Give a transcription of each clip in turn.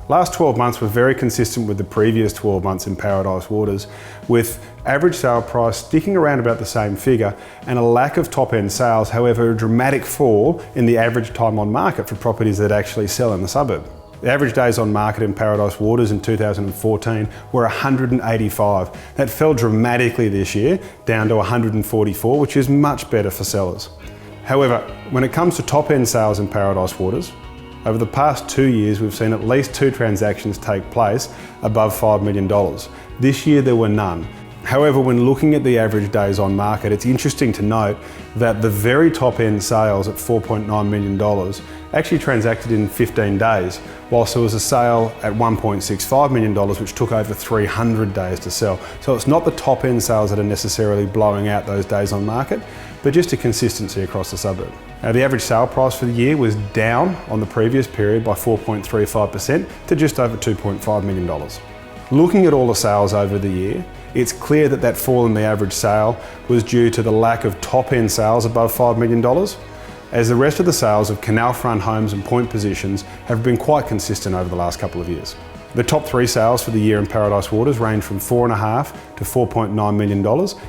Last 12 months were very consistent with the previous 12 months in Paradise Waters, with average sale price sticking around about the same figure and a lack of top-end sales, however a dramatic fall in the average time on market for properties that actually sell in the suburb. The average days on market in Paradise Waters in 2014 were 185. That fell dramatically this year, down to 144, which is much better for sellers. However, when it comes to top-end sales in Paradise Waters, over the past 2 years, we've seen at least 2 transactions take place above $5 million. This year, there were none. However, when looking at the average days on market, it's interesting to note that the very top end sales at $4.9 million actually transacted in 15 days, whilst there was a sale at $1.65 million, which took over 300 days to sell. So it's not the top end sales that are necessarily blowing out those days on market, but just a consistency across the suburb. Now, the average sale price for the year was down on the previous period by 4.35% to just over $2.5 million. Looking at all the sales over the year, it's clear that that fall in the average sale was due to the lack of top-end sales above $5 million, as the rest of the sales of canal front homes and point positions have been quite consistent over the last couple of years. The top 3 sales for the year in Paradise Waters range from $4.5 to $4.9 million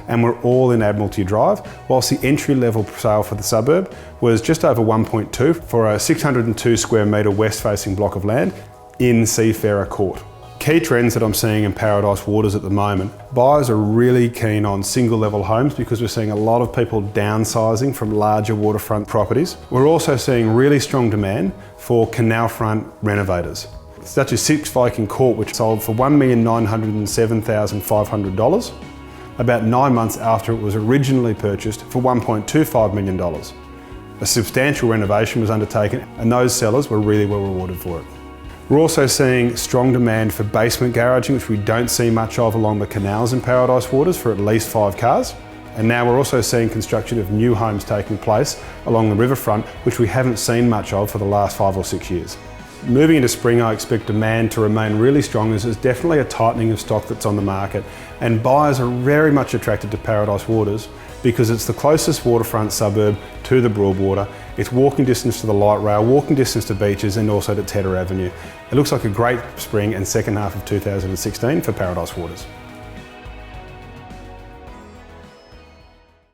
and were all in Admiralty Drive, whilst the entry-level sale for the suburb was just over 1.2 for a 602 square metre west-facing block of land in Seafarer Court. Key trends that I'm seeing in Paradise Waters at the moment, buyers are really keen on single level homes because we're seeing a lot of people downsizing from larger waterfront properties. We're also seeing really strong demand for canal front renovators, such as 6 Viking Court, which sold for $1,907,500, about 9 months after it was originally purchased for $1.25 million. A substantial renovation was undertaken and those sellers were really well rewarded for it. We're also seeing strong demand for basement garaging, which we don't see much of along the canals in Paradise Waters for at least 5 cars. And now we're also seeing construction of new homes taking place along the riverfront, which we haven't seen much of for the last 5 or 6 years. Moving into spring, I expect demand to remain really strong as there's definitely a tightening of stock that's on the market, and buyers are very much attracted to Paradise Waters because it's the closest waterfront suburb to the Broadwater. It's walking distance to the light rail, walking distance to beaches and also to Tedder Avenue. It looks like a great spring and second half of 2016 for Paradise Waters.